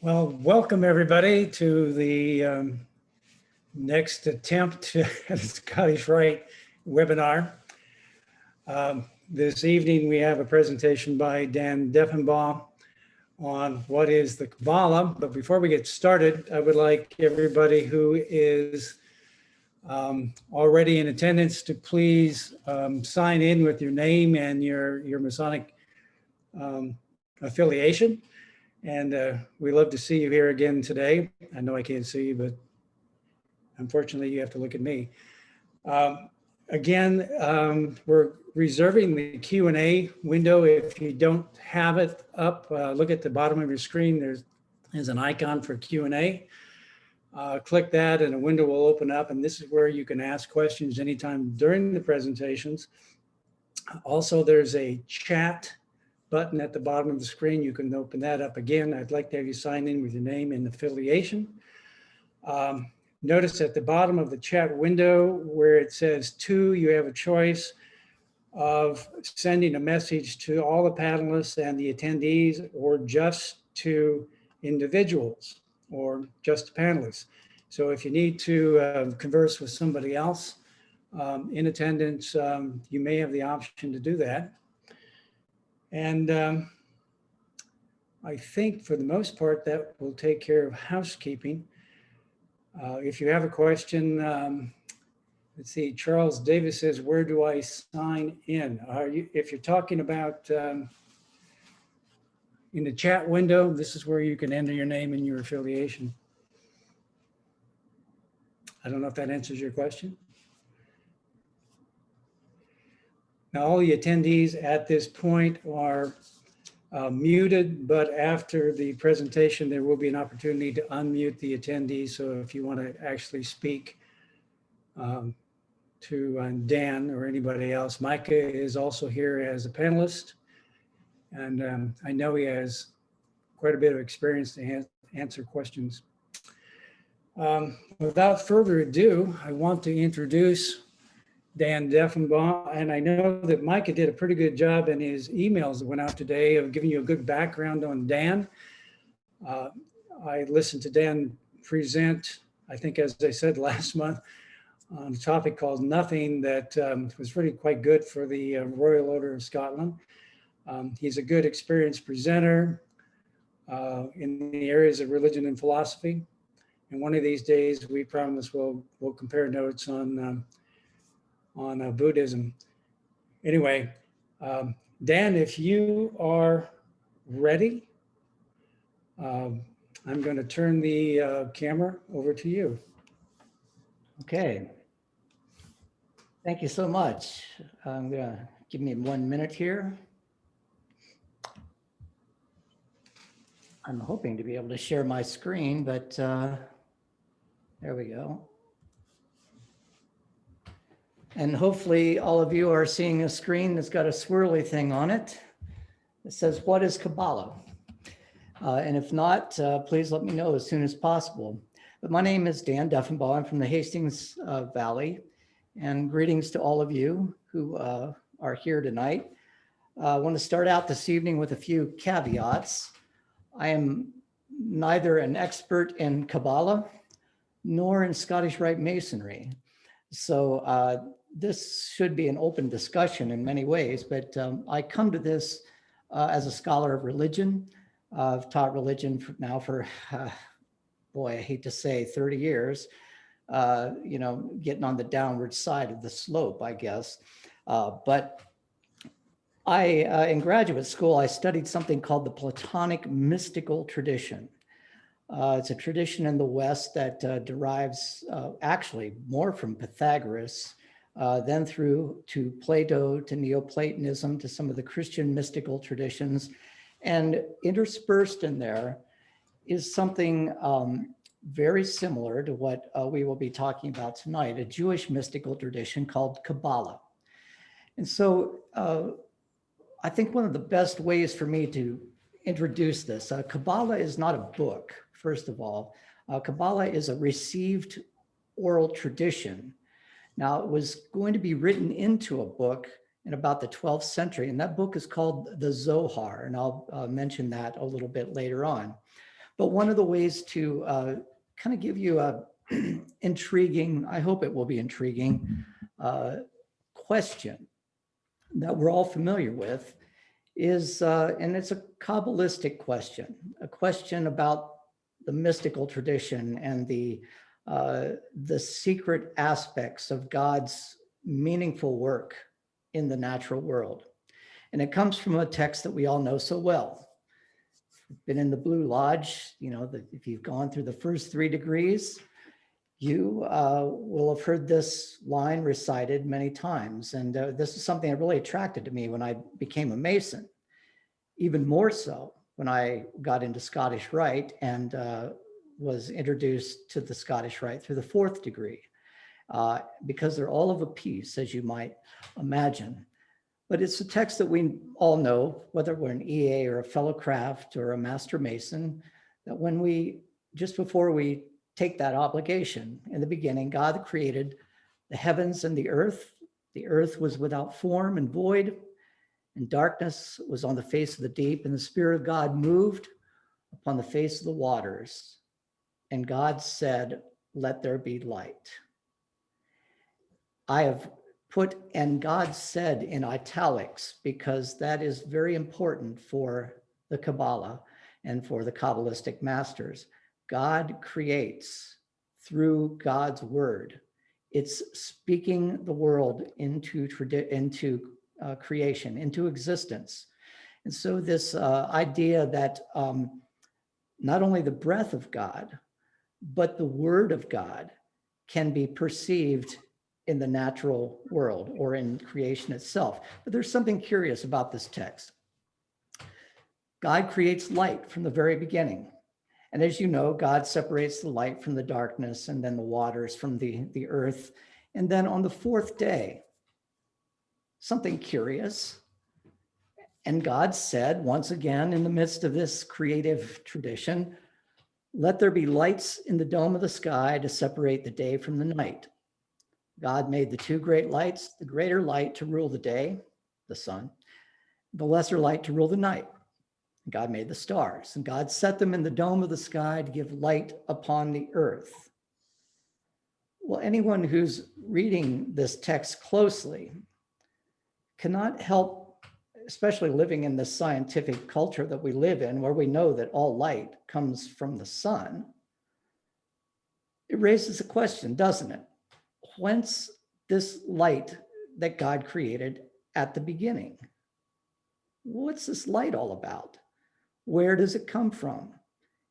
Well, welcome everybody to the next attempt at a Scottish Rite webinar. This evening we have a presentation by Deffenbaugh on what is the Kabbalah. But before we get started, I would like everybody who is already in attendance to please sign in with your name and your Masonic affiliation. And we love to see you here again today. I know I can't see you, but unfortunately you have to look at me. Again, we're reserving the Q&A window. If you don't have it up, look at the bottom of your screen. There's an icon for Q&A. Click that and a window will open up, and this is where you can ask questions anytime during the presentations. Also, there's a chat button at the bottom of the screen. You can open that up again. I'd like to have you sign in with your name and affiliation. Notice at the bottom of the chat window where it says to, you have a choice of sending a message to all the panelists and the attendees, or just to individuals, or just panelists. So if you need to converse with somebody else in attendance, you may have the option to do that. And I think for the most part that will take care of housekeeping. If you have a question, let's see, Charles Davis says, where do I sign in? If you're talking about in the chat window, this is where you can enter your name and your affiliation. I don't know if that answers your question. Now, all the attendees at this point are muted, but after the presentation, there will be an opportunity to unmute the attendees. So if you want to actually speak to Dan or anybody else, Micah is also here as a panelist. And I know he has quite a bit of experience to answer questions. Without further ado, I want to introduce Dan Deffenbaugh, and I know that Micah did a pretty good job in his emails that went out today of giving you a good background on Dan. I listened to Dan present, I think as I said last month, on a topic called Nothing that was really quite good for the Royal Order of Scotland. He's a good experienced presenter in the areas of religion and philosophy. And one of these days, we promise we'll compare notes on Buddhism. Anyway, Dan, if you are ready, I'm going to turn the camera over to you. Okay. Thank you so much. I'm going to give me 1 minute here. I'm hoping to be able to share my screen, but there we go. And hopefully all of you are seeing a screen that's got a swirly thing on it. It says, what is Kabbalah? And if not, please let me know as soon as possible. But my name is Dan Deffenbaugh. I'm from the Hastings Valley. And greetings to all of you who are here tonight. I want to start out this evening with a few caveats. I am neither an expert in Kabbalah nor in Scottish Rite Masonry. So this should be an open discussion in many ways, but I come to this as a scholar of religion. I've taught religion now for, boy, I hate to say 30 years, you know, getting on the downward side of the slope, I guess. But in graduate school, I studied something called the Platonic mystical tradition. It's a tradition in the West that derives actually more from Pythagoras, then through to Plato, to Neoplatonism, to some of the Christian mystical traditions. And interspersed in there is something very similar to what we will be talking about tonight, a Jewish mystical tradition called Kabbalah. And so I think one of the best ways for me to introduce this, Kabbalah is not a book, first of all. Kabbalah is a received oral tradition. Now, it was going to be written into a book in about the 12th century, and that book is called the Zohar, and I'll mention that a little bit later on. But one of the ways to kind of give you a intriguing, I hope it will be intriguing, question that we're all familiar with is, and it's a Kabbalistic question, a question about the mystical tradition and the secret aspects of God's meaningful work in the natural world. And it comes from a text that we all know so well. Been in the Blue Lodge, if you've gone through the first 3 degrees, you will have heard this line recited many times. And this is something that really attracted to me when I became a Mason, even more so when I got into Scottish Rite and was introduced to the Scottish Rite through the 4th degree, because they're all of a piece, as you might imagine. But it's a text that we all know, whether we're an EA or a fellow craft or a master Mason, that when just before we take that obligation, in the beginning, God created the heavens and the earth. The earth was without form and void, and darkness was on the face of the deep, and the Spirit of God moved upon the face of the waters. And God said, "Let there be light." I have put "and God said" in italics because that is very important for the Kabbalah and for the Kabbalistic masters. God creates through God's word. It's speaking the world into creation, into existence. And so this idea that not only the breath of God, but the word of God can be perceived in the natural world or in creation itself. But there's something curious about this text. God creates light from the very beginning. And as you know, God separates the light from the darkness and then the waters from the earth. And then on the 4th day, something curious. And God said, once again, in the midst of this creative tradition, "Let there be lights in the dome of the sky to separate the day from the night." God made the 2 great lights, the greater light to rule the day, the sun, the lesser light to rule the night. God made the stars, and God set them in the dome of the sky to give light upon the earth. Well, anyone who's reading this text closely cannot help, especially living in this scientific culture that we live in, where we know that all light comes from the sun. It raises a question, doesn't it? Whence this light that God created at the beginning? What's this light all about? Where does it come from?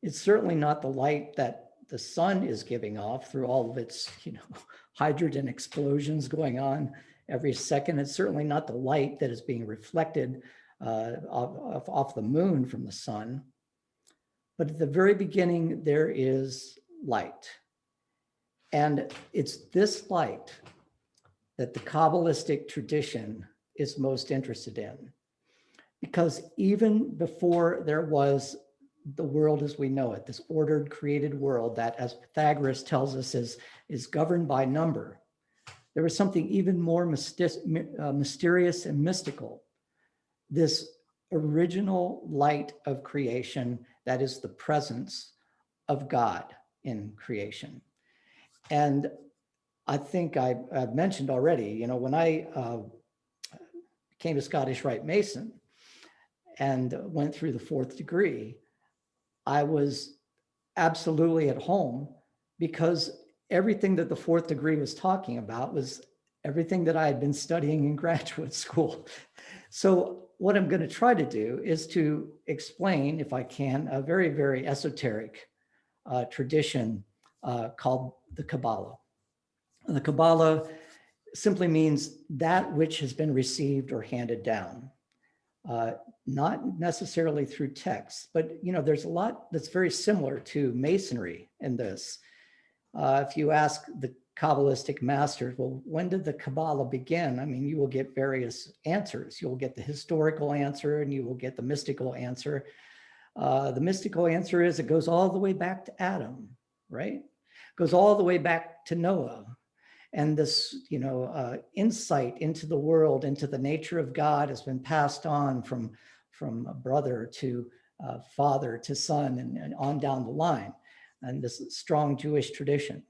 It's certainly not the light that the sun is giving off through all of its, hydrogen explosions going on every second. It's certainly not the light that is being reflected off the moon from the sun. But at the very beginning, there is light. And it's this light that the Kabbalistic tradition is most interested in. Because even before there was the world as we know it, this ordered, created world that, as Pythagoras tells us, is governed by number, there was something even more mysterious and mystical. This original light of creation that is the presence of God in creation. And I think I've mentioned already, when I became a Scottish Rite Mason and went through the 4th degree, I was absolutely at home because everything that the 4th degree was talking about was everything that I had been studying in graduate school. So what I'm going to try to do is to explain, if I can, a very, very esoteric tradition called the Kabbalah. And the Kabbalah simply means that which has been received or handed down, not necessarily through text, but there's a lot that's very similar to Masonry in this. If you ask the Kabbalistic masters, well, when did the Kabbalah begin? I mean, you will get various answers. You'll get the historical answer and you will get the mystical answer. The mystical answer is it goes all the way back to Adam, right? It goes all the way back to Noah. And this, insight into the world, into the nature of God has been passed on from a brother to father to son, and on down the line, and this strong Jewish tradition.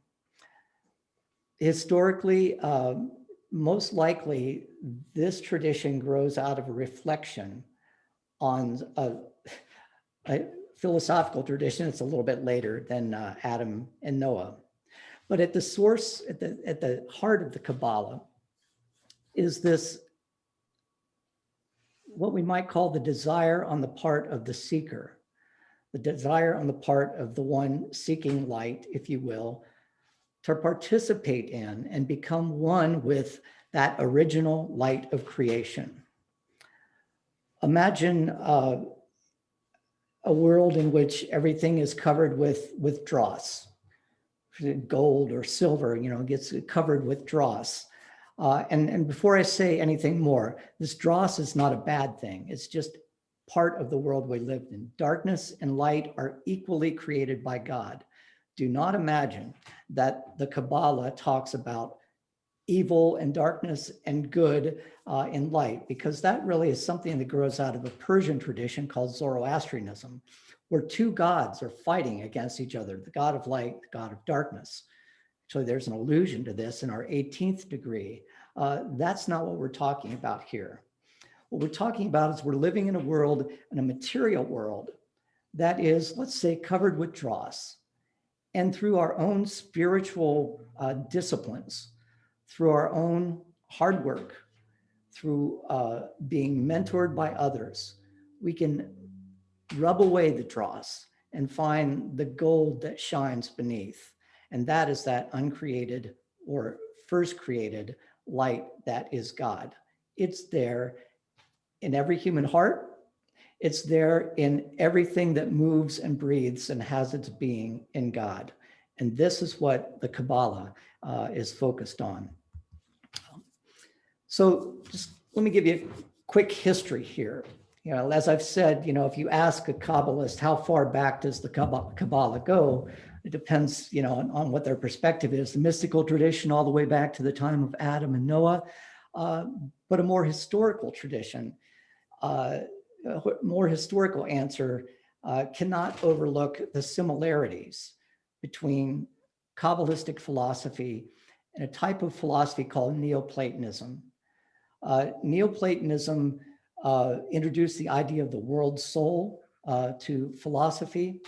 Historically, most likely, this tradition grows out of a reflection on a philosophical tradition. It's a little bit later than Adam and Noah. But at the source, at the heart of the Kabbalah, is this, what we might call the desire on the part of the seeker, the desire on the part of the one seeking light, if you will, to participate in and become one with that original light of creation. Imagine a world in which everything is covered with dross, gold or silver, gets covered with dross. And before I say anything more, this dross is not a bad thing. It's just part of the world we live in. Darkness and light are equally created by God. Do not imagine that the Kabbalah talks about evil and darkness and good and light, because that really is something that grows out of a Persian tradition called Zoroastrianism, where two gods are fighting against each other, the god of light, the god of darkness. So there's an allusion to this in our 18th degree. That's not what we're talking about here. What we're talking about is we're living in a world, in a material world, that is, let's say, covered with dross. And through our own spiritual disciplines, through our own hard work, through being mentored by others, we can rub away the dross and find the gold that shines beneath. And that is that uncreated or first created light that is God. It's there in every human heart. It's there in everything that moves and breathes and has its being in God. And this is what the Kabbalah is focused on. So just let me give you a quick history here. As I've said, if you ask a Kabbalist, how far back does the Kabbalah go? It depends, on what their perspective is. The mystical tradition all the way back to the time of Adam and Noah, but a more historical tradition, a more historical answer cannot overlook the similarities between Kabbalistic philosophy and a type of philosophy called Neoplatonism. Neoplatonism introduced the idea of the world soul to philosophy.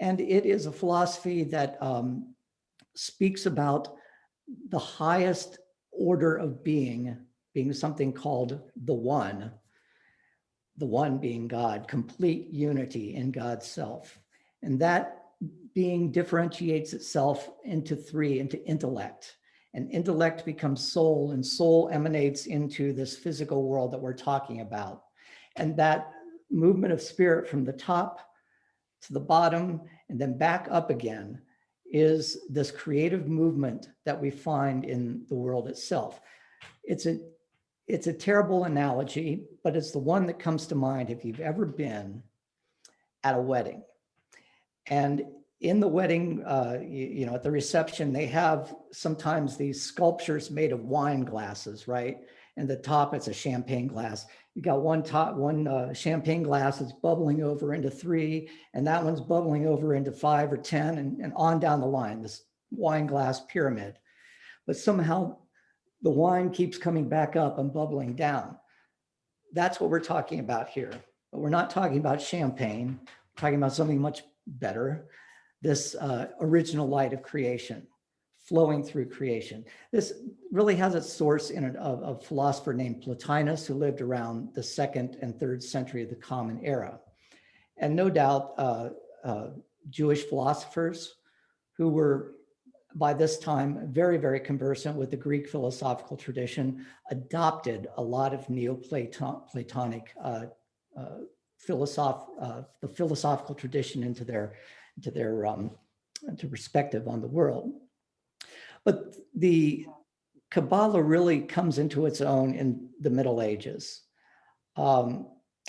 And it is a philosophy that speaks about the highest order of being something called the one being God, complete unity in God's self. And that being differentiates itself into three, into intellect. And intellect becomes soul, and soul emanates into this physical world that we're talking about. And that movement of spirit from the top to the bottom and then back up again is this creative movement that we find in the world itself. It's a terrible analogy, but it's the one that comes to mind if you've ever been at a wedding. And in the wedding, at the reception, they have sometimes these sculptures made of wine glasses, right? And the top, it's a champagne glass. You got one champagne glass that's bubbling over into 3, and that one's bubbling over into 5 or 10, and on down the line, this wine glass pyramid. But somehow the wine keeps coming back up and bubbling down. That's what we're talking about here. But we're not talking about champagne. We're talking about something much better. This original light of creation flowing through creation. This really has its source in a philosopher named Plotinus, who lived around the 2nd and 3rd century of the Common Era. And no doubt Jewish philosophers who were by this time very, very conversant with the Greek philosophical tradition adopted a lot of Neoplatonic the philosophical tradition into their perspective on the world. But the Kabbalah really comes into its own in the Middle Ages. By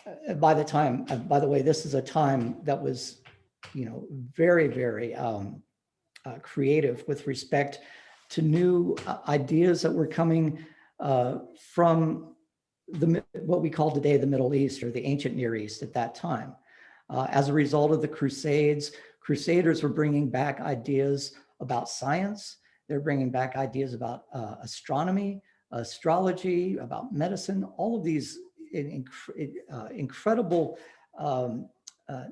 the way, this is a time that was, very, very creative with respect to new ideas that were coming from what we call today the Middle East, or the ancient Near East at that time. As a result of the Crusades, Crusaders were bringing back ideas about science. They're bringing back ideas about astronomy, astrology, about medicine, all of these incredible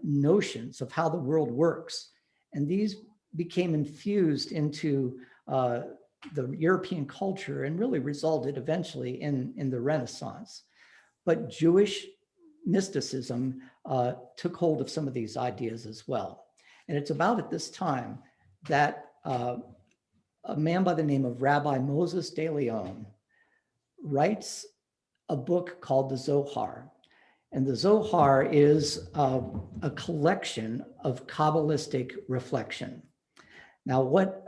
notions of how the world works. And these became infused into the European culture and really resulted eventually in the Renaissance. But Jewish mysticism took hold of some of these ideas as well. And it's about at this time that a man by the name of Rabbi Moses de Leon writes a book called the Zohar. And the Zohar is a collection of Kabbalistic reflection. Now, what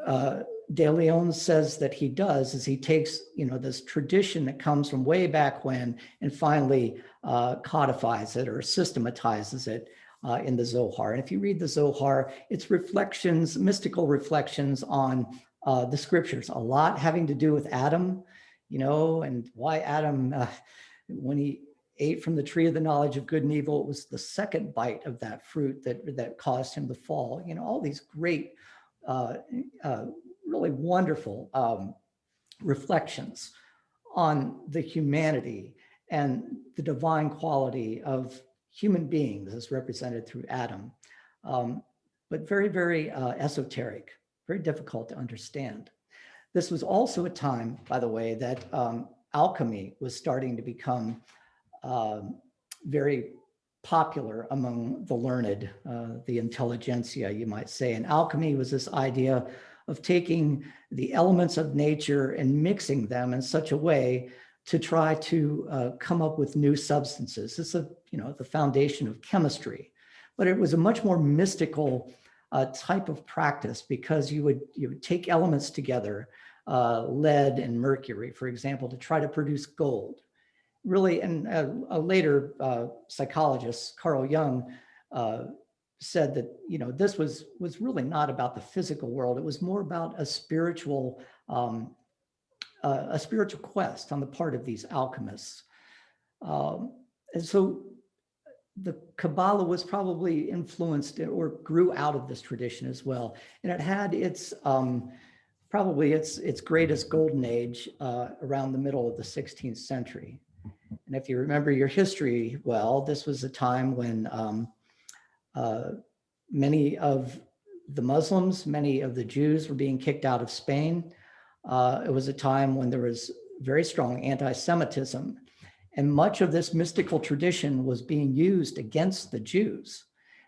De Leon says that he does is he takes, this tradition that comes from way back when and finally codifies it or systematizes it in the Zohar. And if you read the Zohar, it's reflections, mystical reflections on the scriptures, a lot having to do with Adam, and why Adam, when he ate from the tree of the knowledge of good and evil, it was the second bite of that fruit that caused him to fall. All these great, really wonderful reflections on the humanity and the divine quality of human beings as represented through Adam, but very, very esoteric, very difficult to understand. This was also a time, by the way, that alchemy was starting to become very popular among the learned, the intelligentsia, you might say. And alchemy was this idea of taking the elements of nature and mixing them in such a way to try to come up with new substances. This is, the foundation of chemistry. But it was a much more mystical type of practice because you would take elements together, lead and mercury, for example, to try to produce gold. Really, and a later psychologist, Carl Jung, said that this was really not about the physical world. It was more about a spiritual quest on the part of these alchemists. And so the Kabbalah was probably influenced or grew out of this tradition as well. And it had its probably its greatest golden age around the middle of the 16th century. And if you remember your history well, this was a time when many of the Muslims, many of the Jews were being kicked out of Spain. It was a time when there was very strong anti-Semitism, and much of this mystical tradition was being used against the Jews.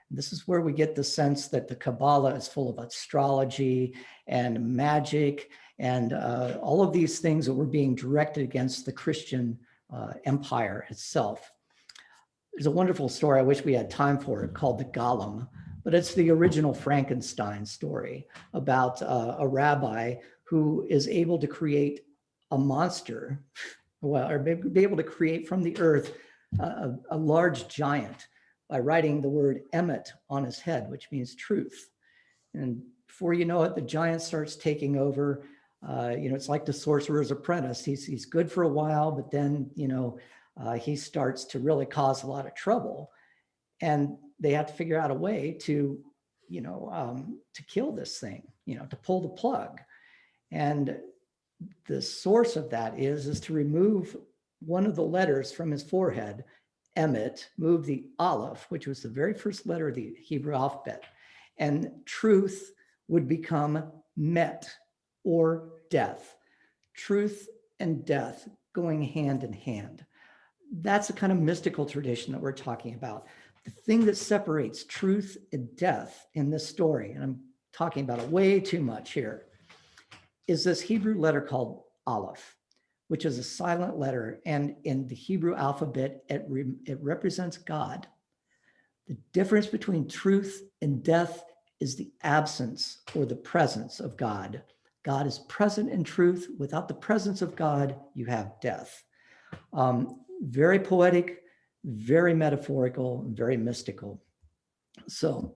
This is where we get the sense that the Kabbalah is full of astrology and magic and all of these things that were being directed against the Christian empire itself. There's a wonderful story, I wish we had time for it, called the Golem, but it's the original Frankenstein story about a rabbi who is able to create a monster, or be able to create from the earth a large giant by writing the word Emet on his head, which means truth. And before you know it, the giant starts taking over. It's like the Sorcerer's Apprentice. He's good for a while, but then, he starts to really cause a lot of trouble. And they have to figure out a way to kill this thing, to pull the plug. And the source of that is to remove one of the letters from his forehead, Emet, move the Aleph, which was the very first letter of the Hebrew alphabet, and truth would become Met, or death. Truth and death going hand in hand. That's the kind of mystical tradition that we're talking about. The thing that separates truth and death in this story, and I'm talking about it way too much here, is this Hebrew letter called Aleph, which is a silent letter. And in the Hebrew alphabet, it represents God. The difference between truth and death is the absence or the presence of God. God is present in truth. Without the presence of God, you have death. Very poetic, very metaphorical, very mystical. So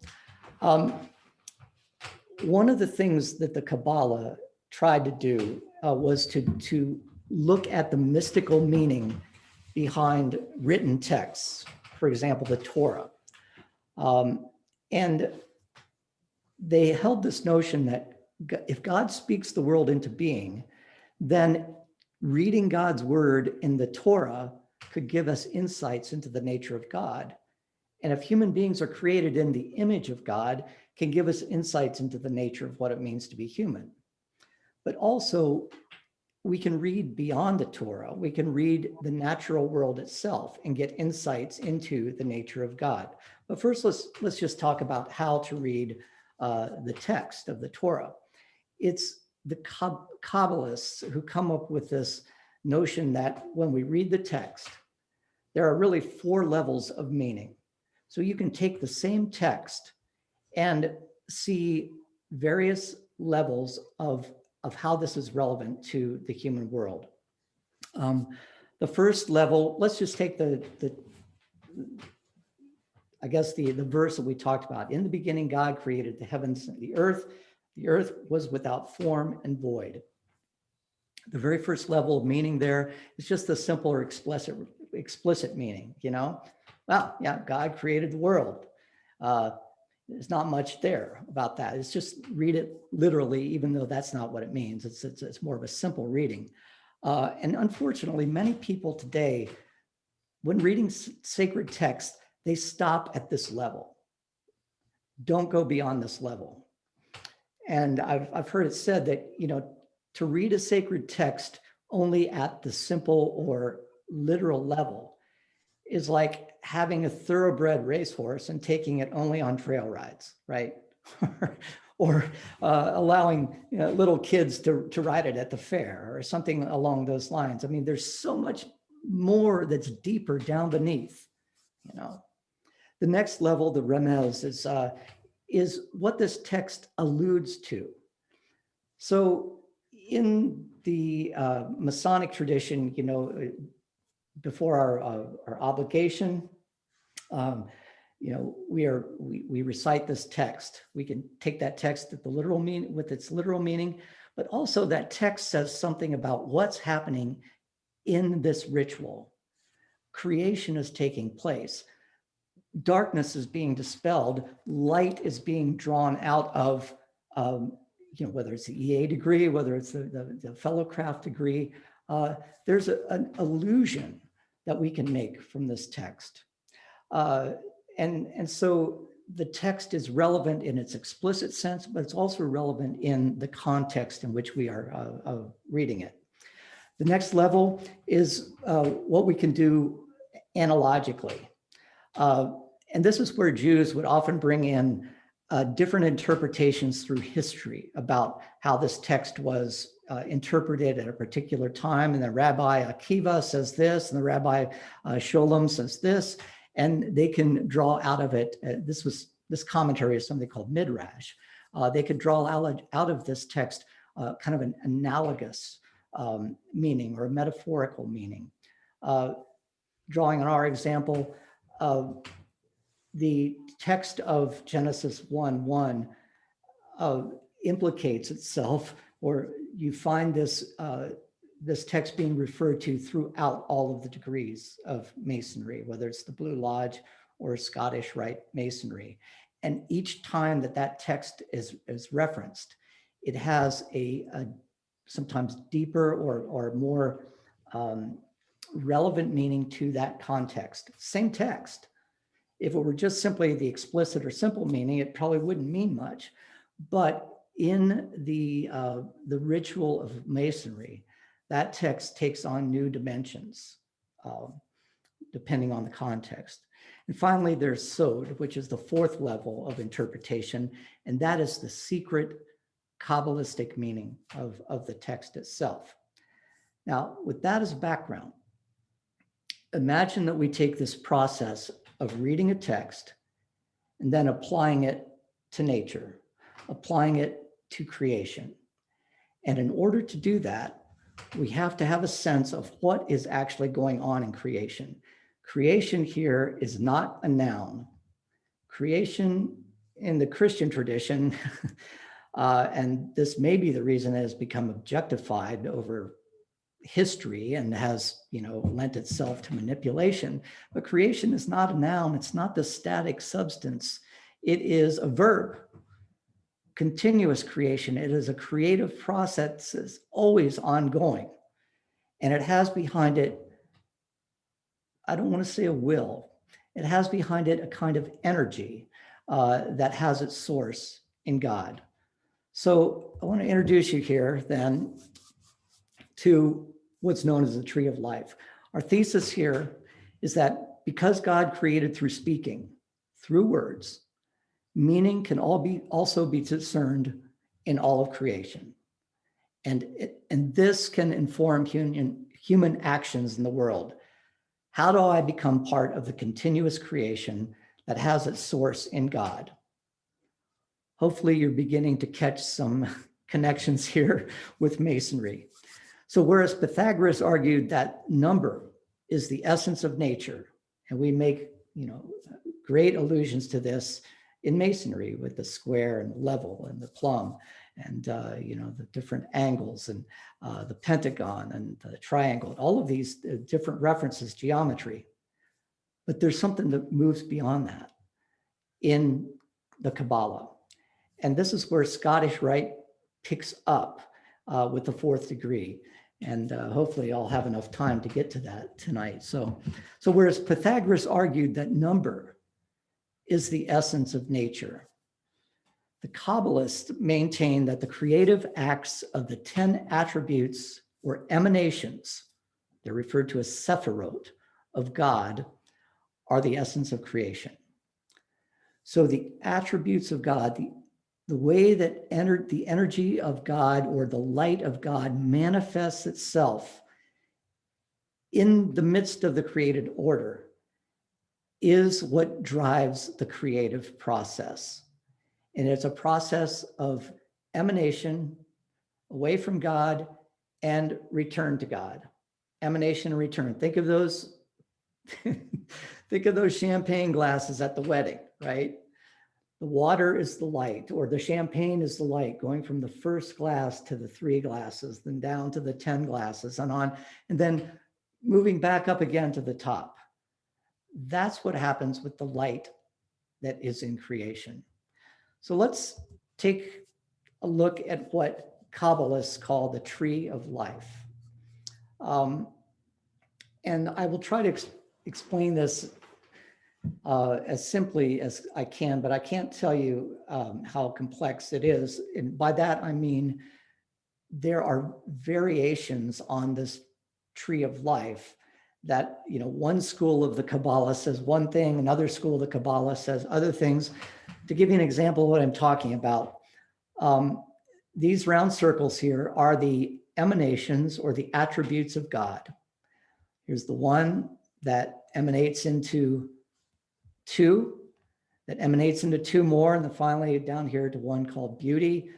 one of the things that the Kabbalah tried to do was to look at the mystical meaning behind written texts, for example, the Torah. And they held this notion that if God speaks the world into being, then reading God's word in the Torah could give us insights into the nature of God. And if human beings are created in the image of God, can give us insights into the nature of what it means to be human. But also, we can read beyond the Torah. We can read the natural world itself and get insights into the nature of God. But first, let's just talk about how to read the text of the Torah. It's the Kabbalists who come up with this notion that when we read the text, there are really 4 levels of meaning. So you can take the same text and see various levels of how this is relevant to the human world. The first level, let's just take the verse that we talked about. In the beginning, God created the heavens and the earth. The earth was without form and void. The very first level of meaning there is just the simple or explicit meaning, Well, yeah, God created the world. There's not much there about that. It's just read it literally, even though that's not what it means. It's more of a simple reading. And unfortunately, many people today, when reading sacred text, they stop at this level. Don't go beyond this level. And I've heard it said that, to read a sacred text only at the simple or literal level is like having a thoroughbred racehorse and taking it only on trail rides, right? or allowing little kids to ride it at the fair or something along those lines. I mean, there's so much more that's deeper down beneath, The next level, the remez, is what this text alludes to. So in the Masonic tradition, before our obligation, we recite this text. We can take that text at the literal meaning with its literal meaning, but also that text says something about what's happening in this ritual. Creation is taking place. Darkness is being dispelled. Light is being drawn out of, whether it's the EA degree, whether it's the fellowcraft degree. There's an illusion that we can make from this text. And so the text is relevant in its explicit sense, but it's also relevant in the context in which we are reading it. The next level is what we can do analogically. And this is where Jews would often bring in different interpretations through history about how this text was interpreted at a particular time. And the Rabbi Akiva says this, and the Rabbi Sholem says this, and they can draw out of it. This commentary is something called Midrash. They could draw out of this text kind of an analogous meaning or a metaphorical meaning. Drawing on our example, the text of Genesis 1:1 implicates itself, or you find this text being referred to throughout all of the degrees of Masonry, whether it's the Blue Lodge or Scottish Rite Masonry. And each time that text is referenced, it has a sometimes deeper or more relevant meaning to that context. Same text. If it were just simply the explicit or simple meaning, it probably wouldn't mean much. But in the ritual of Masonry, that text takes on new dimensions, depending on the context. And finally, there's Sod, which is the 4th level of interpretation, and that is the secret Kabbalistic meaning of the text itself. Now, with that as a background, imagine that we take this process of reading a text and then applying it to nature, applying it to creation. And in order to do that, we have to have a sense of what is actually going on in creation. Creation here is not a noun. Creation in the Christian tradition, and this may be the reason it has become objectified over history and has, lent itself to manipulation. But creation is not a noun. It's not the static substance. It is a verb. Continuous creation. It is a creative process that's always ongoing. And it has behind it, I don't want to say a will, it has behind it a kind of energy that has its source in God. So I want to introduce you here then to what's known as the tree of life. Our thesis here is that because God created through speaking, through words, meaning can also be discerned in all of creation. And this can inform human actions in the world. How do I become part of the continuous creation that has its source in God? Hopefully you're beginning to catch some connections here with Masonry. So whereas Pythagoras argued that number is the essence of nature, and we make, great allusions to this in Masonry with the square and the level and the plumb and, the different angles and the pentagon and the triangle, all of these different references, geometry. But there's something that moves beyond that in the Kabbalah. And this is where Scottish Rite picks up with the fourth degree. And hopefully I'll have enough time to get to that tonight. So whereas Pythagoras argued that number is the essence of nature, the Kabbalists maintain that the creative acts of the 10 attributes or emanations, they're referred to as sephirot, of God, are the essence of creation. So the attributes of God, the way that the energy of God or the light of God manifests itself in the midst of the created order is what drives the creative process. And it's a process of emanation away from God and return to God. Emanation and return. Think of those, think of those champagne glasses at the wedding, right? The water is the light, or the champagne is the light, going from the first glass to the 3 glasses, then down to the 10 glasses and on, and then moving back up again to the top. That's what happens with the light that is in creation. So let's take a look at what Kabbalists call the tree of life. And I will try to explain this as simply as I can, but I can't tell you how complex it is. And by that, I mean, there are variations on this tree of life that, one school of the Kabbalah says one thing, another school of the Kabbalah says other things. To give you an example of what I'm talking about, these round circles here are the emanations or the attributes of God. Here's the one that emanates into 2, that emanates into 2 more, and then finally down here to one called beauty.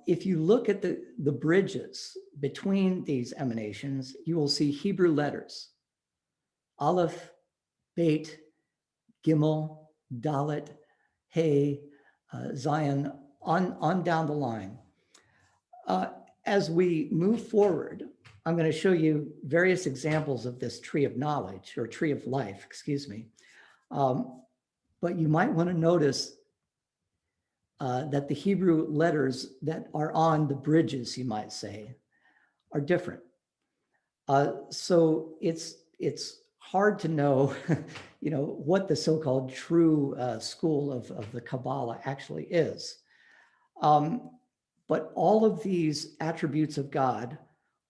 If you look at the bridges between these emanations, you will see Hebrew letters: Aleph, Beit, Gimel, Dalet, Hey, Zion, on down the line. As we move forward, I'm going to show you various examples of this tree of knowledge, or tree of life, excuse me. But you might want to notice that the Hebrew letters that are on the bridges, you might say, are different. So it's hard to know, what the so-called true school of the Kabbalah actually is. But all of these attributes of God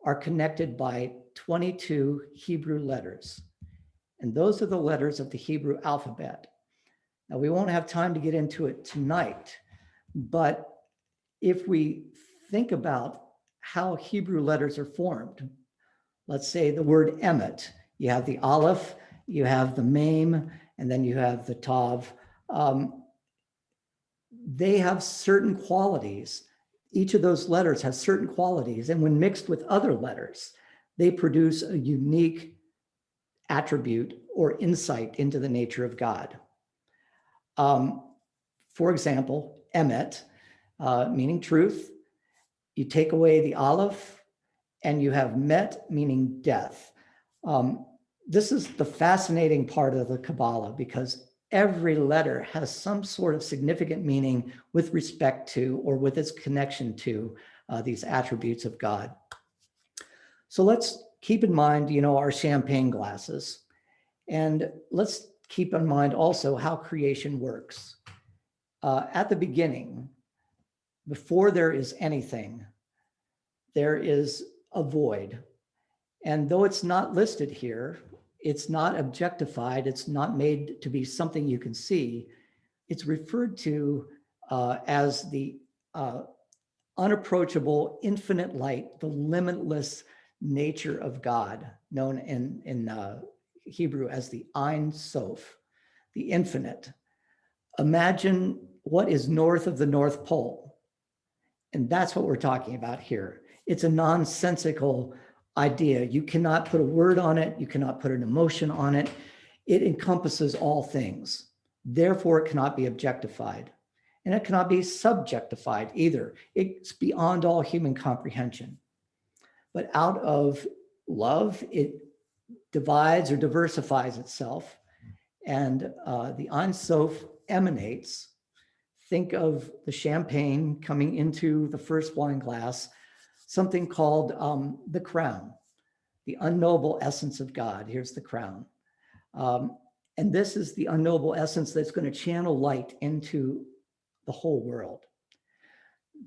are connected by 22 Hebrew letters. And those are the letters of the Hebrew alphabet. Now, we won't have time to get into it tonight, but if we think about how Hebrew letters are formed, let's say the word emet, you have the aleph, you have the mem, and then you have the tav. They have certain qualities. Each of those letters has certain qualities, and when mixed with other letters, they produce a unique attribute or insight into the nature of God. For example, emet, meaning truth. You take away the aleph, and you have met, meaning death. This is the fascinating part of the Kabbalah, because every letter has some sort of significant meaning with respect to, or with its connection to, these attributes of God. So let's keep in mind, our champagne glasses, and let's keep in mind also how creation works. At the beginning, before there is anything, there is a void. And though it's not listed here, it's not objectified, it's not made to be something you can see, it's referred to as the unapproachable infinite light, the limitless nature of God, known in Hebrew as the Ein Sof, the infinite. Imagine what is north of the North Pole. And that's what we're talking about here. It's a nonsensical idea. You cannot put a word on it. You cannot put an emotion on it. It encompasses all things. Therefore, it cannot be objectified. And it cannot be subjectified either. It's beyond all human comprehension. But out of love, it divides or diversifies itself. And the Ein Sof emanates. Think of the champagne coming into the first wine glass, something called the crown, the unknowable essence of God. Here's the crown. And this is the unknowable essence that's going to channel light into the whole world.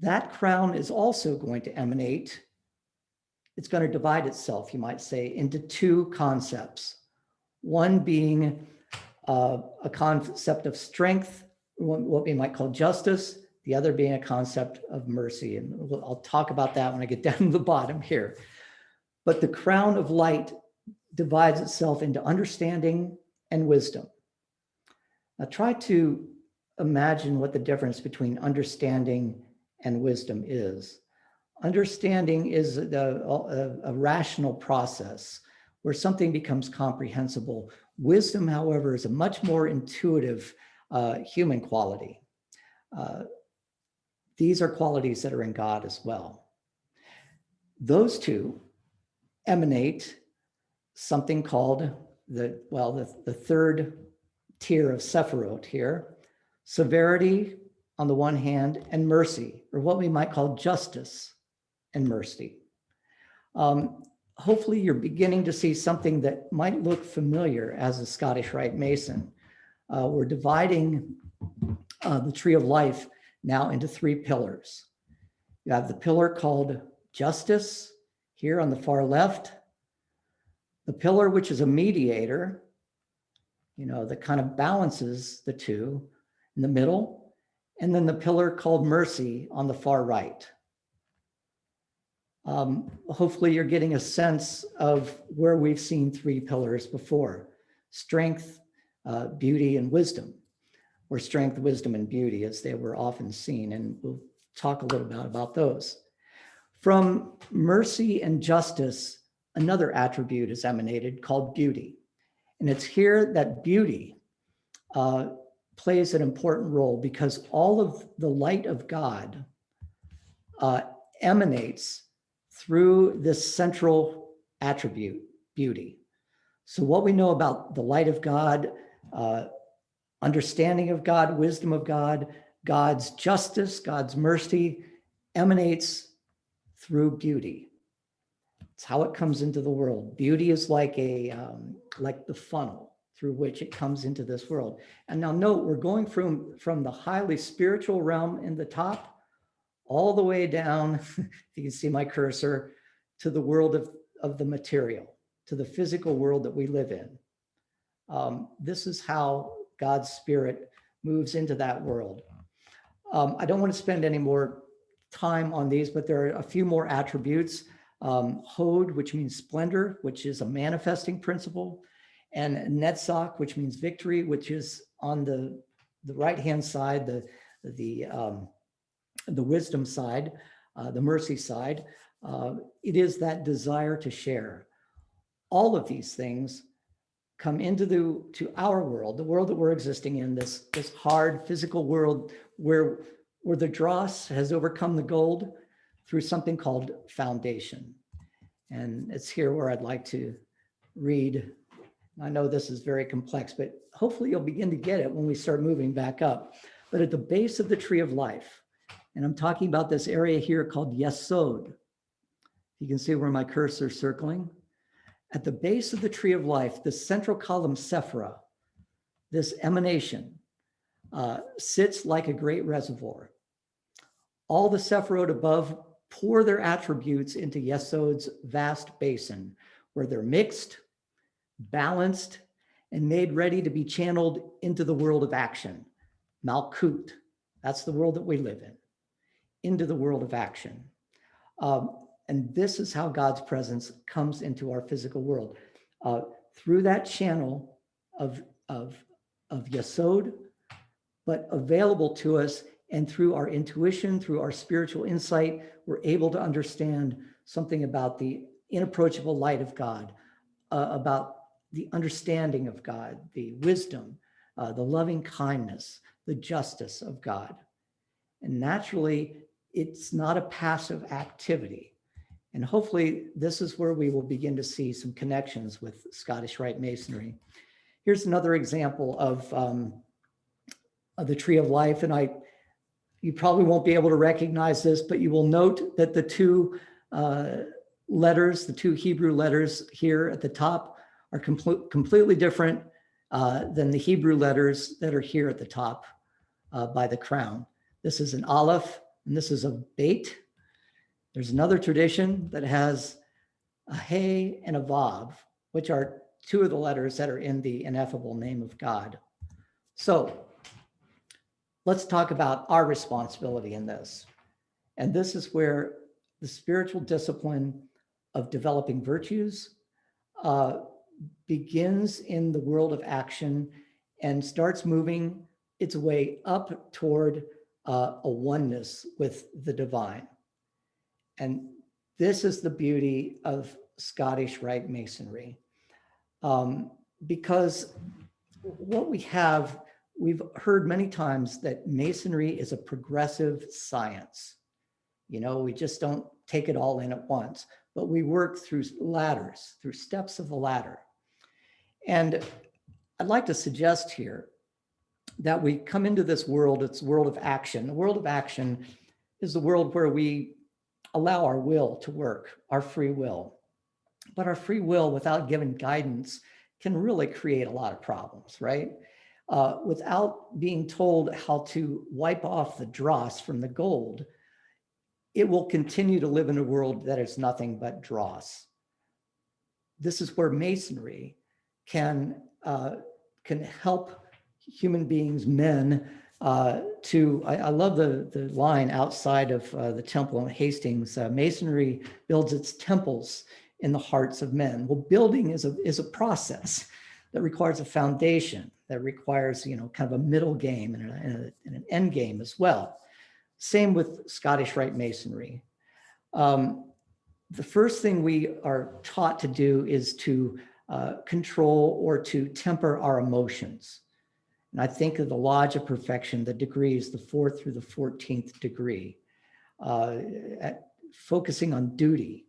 That crown is also going to emanate. It's going to divide itself, you might say, into two concepts. One being a concept of strength, what we might call justice, the other being a concept of mercy. And I'll talk about that when I get down to the bottom here. But the crown of light divides itself into understanding and wisdom. Now try to imagine what the difference between understanding and wisdom is. Understanding is a rational process where something becomes comprehensible. Wisdom, however, is a much more intuitive human quality. These are qualities that are in God as well. Those two emanate something called the third tier of Sephiroth here, severity on the one hand, and mercy, or what we might call justice and mercy. Hopefully you're beginning to see something that might look familiar as a Scottish Rite Mason. We're dividing the tree of life now into three pillars. You have the pillar called justice here on the far left, the pillar which is a mediator, that kind of balances the two in the middle, and then the pillar called mercy on the far right. Hopefully you're getting a sense of where we've seen three pillars before: strength, beauty, and wisdom, or strength, wisdom, and beauty as they were often seen. And we'll talk a little bit about those. From mercy and justice, another attribute is emanated called beauty. And it's here that beauty plays an important role, because all of the light of God emanates through this central attribute, beauty. So what we know about the light of God, understanding of God, wisdom of God, God's justice, God's mercy emanates through beauty. It's how it comes into the world. Beauty is like like the funnel through which it comes into this world. And now note, we're going from the highly spiritual realm in the top all the way down, if you can see my cursor, to the world of the material, to the physical world that we live in. This is how God's Spirit moves into that world. I don't want to spend any more time on these, but there are a few more attributes. Hod, which means splendor, which is a manifesting principle, and Netzach, which means victory, which is on the right-hand side, the wisdom side, the mercy side. It is that desire to share. All of these things come into our world, the world that we're existing in, this hard physical world where the dross has overcome the gold through something called foundation. And it's here where I'd like to read. I know this is very complex, but hopefully you'll begin to get it when we start moving back up. But at the base of the tree of life, and I'm talking about this area here called Yesod. You can see where my cursor is circling. At the base of the tree of life, the central column Sephira, this emanation, sits like a great reservoir. All the Sephirot above pour their attributes into Yesod's vast basin, where they're mixed, balanced, and made ready to be channeled into the world of action. Malkut, that's the world that we live in, into the world of action. And this is how God's presence comes into our physical world. Through that channel of Yesod, but available to us, and through our intuition, through our spiritual insight, we're able to understand something about the inapproachable light of God, about the understanding of God, the wisdom, the loving kindness, the justice of God. And naturally, it's not a passive activity. And hopefully this is where we will begin to see some connections with Scottish Rite Masonry. Here's another example of the Tree of Life. And you probably won't be able to recognize this, but you will note that the two letters, the two Hebrew letters here at the top are completely different than the Hebrew letters that are here at the top by the crown. This is an Aleph, and this is a Beit. There's another tradition that has a Hey and a Vav, which are two of the letters that are in the ineffable name of God. So let's talk about our responsibility in this. And this is where the spiritual discipline of developing virtues begins in the world of action and starts moving its way up toward a oneness with the divine. And this is the beauty of Scottish Rite Masonry. Because what we've heard many times that Masonry is a progressive science. You know, we just don't take it all in at once, but we work through ladders, through steps of the ladder. And I'd like to suggest here that we come into this world, it's a world of action. The world of action is the world where we allow our will to work, our free will. But our free will, without giving guidance, can really create a lot of problems, right? Without being told how to wipe off the dross from the gold, it will continue to live in a world that is nothing but dross. This is where Masonry can help human beings, men, I love the line outside of the temple in Hastings. Masonry builds its temples in the hearts of men. Well, building is a process that requires a foundation, that requires, kind of a middle game and an end game as well. Same with Scottish Rite Masonry. The first thing we are taught to do is to control or to temper our emotions. And I think of the Lodge of Perfection, the degrees, the 4th through the 14th degree, focusing on duty,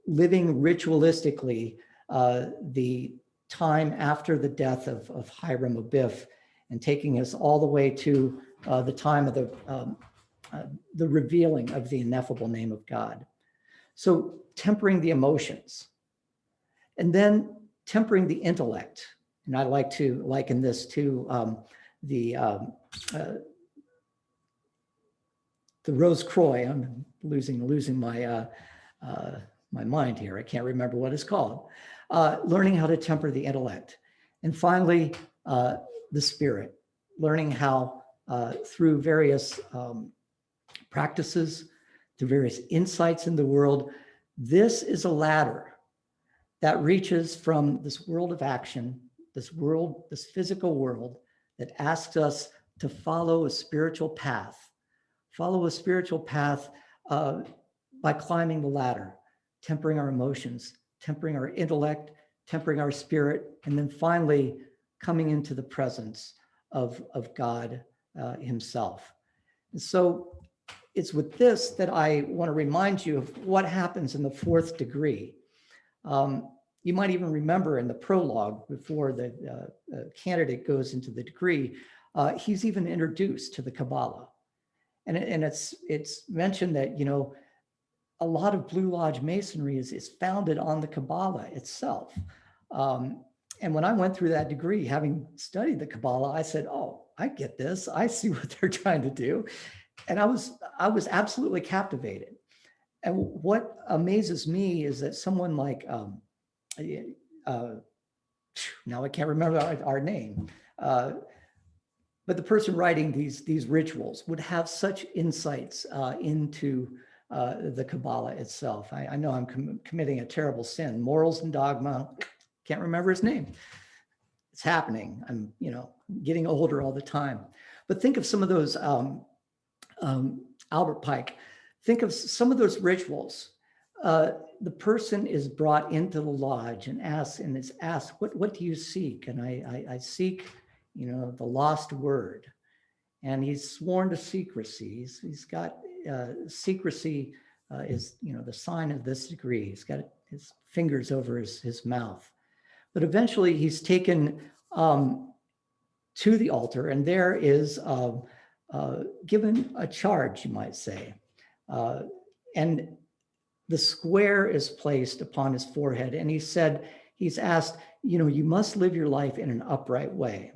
living ritualistically the time after the death of Hiram Abiff, and taking us all the way to the time of the revealing of the ineffable name of God. So tempering the emotions, and then tempering the intellect. And I like to liken this to the Rose Croix. I'm losing my my mind here. I can't remember what it's called. Learning how to temper the intellect, and finally the spirit. Learning how through various practices, through various insights in the world, this is a ladder that reaches from this world of action, this physical world that asks us to follow a spiritual path by climbing the ladder, tempering our emotions, tempering our intellect, tempering our spirit, and then finally coming into the presence of God himself. And so it's with this that I want to remind you of what happens in the fourth degree. You might even remember in the prologue, before the candidate goes into the degree, he's even introduced to the Kabbalah. And it's mentioned that, you know, a lot of Blue Lodge Masonry is founded on the Kabbalah itself. And when I went through that degree, having studied the Kabbalah, I said, oh, I get this. I see what they're trying to do. And I was absolutely captivated. And what amazes me is that someone like, now I can't remember our name, but the person writing these rituals would have such insights into the Kabbalah itself. I know I'm committing a terrible sin. Morals and dogma, can't remember his name. It's happening. I'm, you know, getting older all the time. But think of some of those, Albert Pike, think of some of those rituals. The person is brought into the lodge and is asked, what do you seek? And I seek, you know, the lost word. And he's sworn to secrecy. He's got secrecy is, you know, the sign of this degree. He's got his fingers over his mouth. But eventually he's taken to the altar, and there is given a charge, you might say. And the square is placed upon his forehead. And he's asked, you know, you must live your life in an upright way.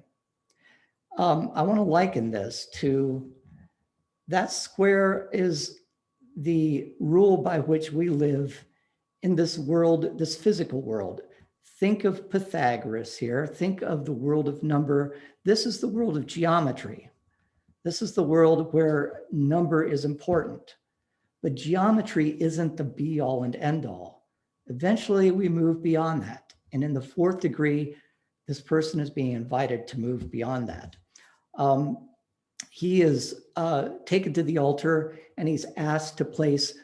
I want to liken this to that square is the rule by which we live in this world, this physical world. Think of Pythagoras here. Think of the world of number. This is the world of geometry. This is the world where number is important. But geometry isn't the be all and end all. Eventually we move beyond that. And in the fourth degree, this person is being invited to move beyond that. He is taken to the altar and he's asked to place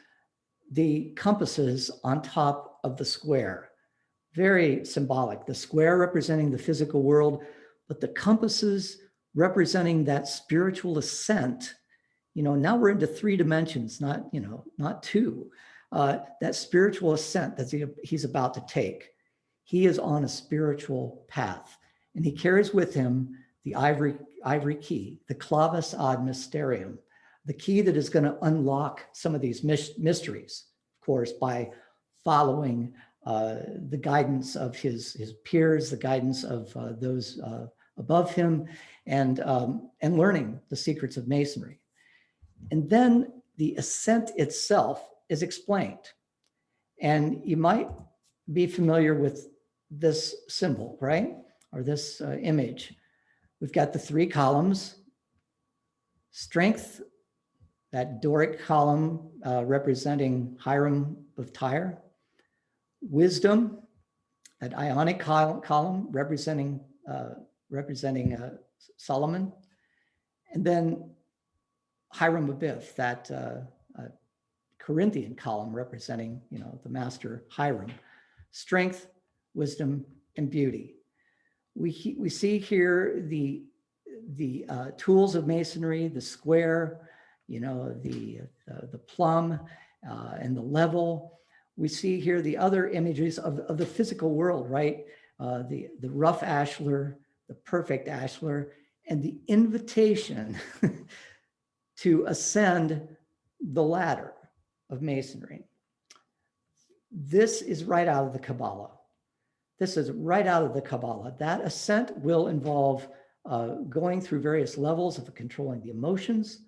the compasses on top of the square. Very symbolic. The square representing the physical world, but the compasses representing that spiritual ascent. You know, now we're into 3 dimensions, not two. That spiritual ascent that he's about to take. He is on a spiritual path, and he carries with him the ivory key, the clavis ad mysterium, the key that is going to unlock some of these mysteries, of course, by following the guidance of his peers, the guidance of those above him, and learning the secrets of Masonry. And then the ascent itself is explained. And you might be familiar with this symbol, right? Or this image. We've got the 3 columns. Strength, that Doric column representing Hiram of Tyre. Wisdom, that Ionic column representing Solomon. And then Hiram Abiff, that Corinthian column representing, you know, the master Hiram. Strength, wisdom, and beauty. We see here the tools of Masonry, the square, you know, the plumb and the level. We see here the other images of the physical world, right? The rough ashlar, the perfect ashlar, and the invitation to ascend the ladder of Masonry. This is right out of the Kabbalah. This is right out of the Kabbalah. That ascent will involve going through various levels of controlling the emotions,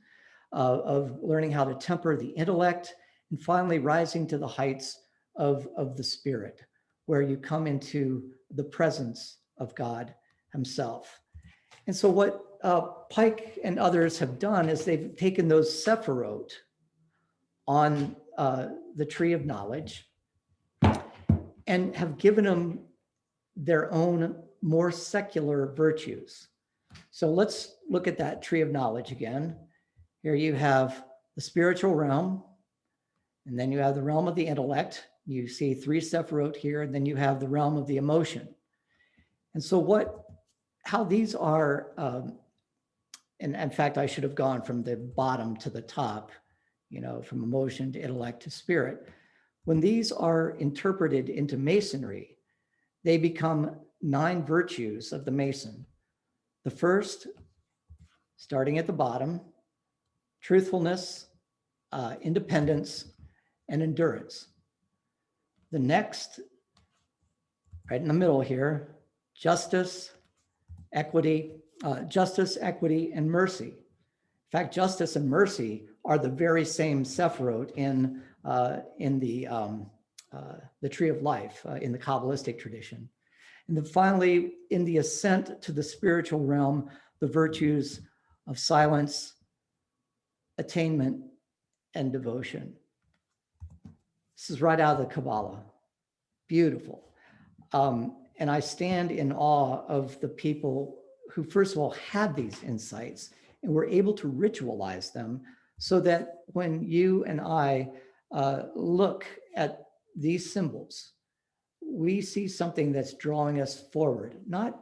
of learning how to temper the intellect, and finally rising to the heights of the spirit, where you come into the presence of God himself. And so what Pike and others have done is they've taken those sephirot on the tree of knowledge and have given them their own more secular virtues. So let's look at that tree of knowledge again. Here you have the spiritual realm, and then you have the realm of the intellect. You see 3 sephirot here, and then you have the realm of the emotion. And so how these are, and in fact, I should have gone from the bottom to the top. from emotion to intellect to spirit. When these are interpreted into Masonry, they become 9 virtues of the Mason. The first, starting at the bottom, truthfulness, independence, and endurance. The next, right in the middle here, justice, equity, and mercy. In fact, justice and mercy are the very same sephirot in the tree of life in the Kabbalistic tradition. And then finally, in the ascent to the spiritual realm, the virtues of silence, attainment, and devotion. This is right out of the Kabbalah. Beautiful. And I stand in awe of the people who, first of all, had these insights and were able to ritualize them so that when you and I look at these symbols, we see something that's drawing us forward, not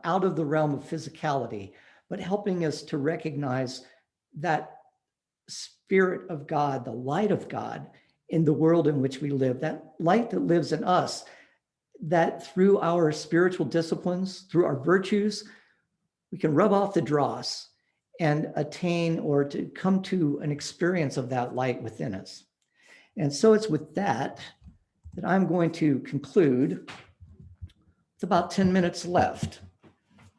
out of the realm of physicality, but helping us to recognize that spirit of God, the light of God in the world in which we live, that light that lives in us, that through our spiritual disciplines, through our virtues, we can rub off the dross and attain or to come to an experience of that light within us. And so it's with that I'm going to conclude. It's about 10 minutes left.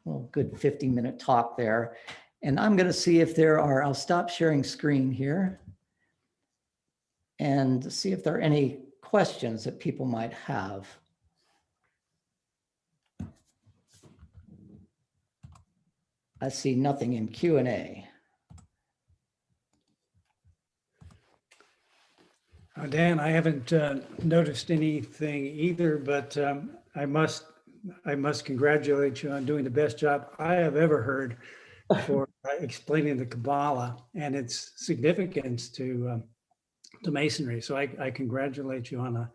Well, good 50-minute talk there. And I'm going to see if there are, I'll stop sharing screen here and see if there are any questions that people might have. I see nothing in Q&A. Dan, I haven't noticed anything either, but I must congratulate you on doing the best job I have ever heard for explaining the Kabbalah and its significance to Masonry. So I congratulate you on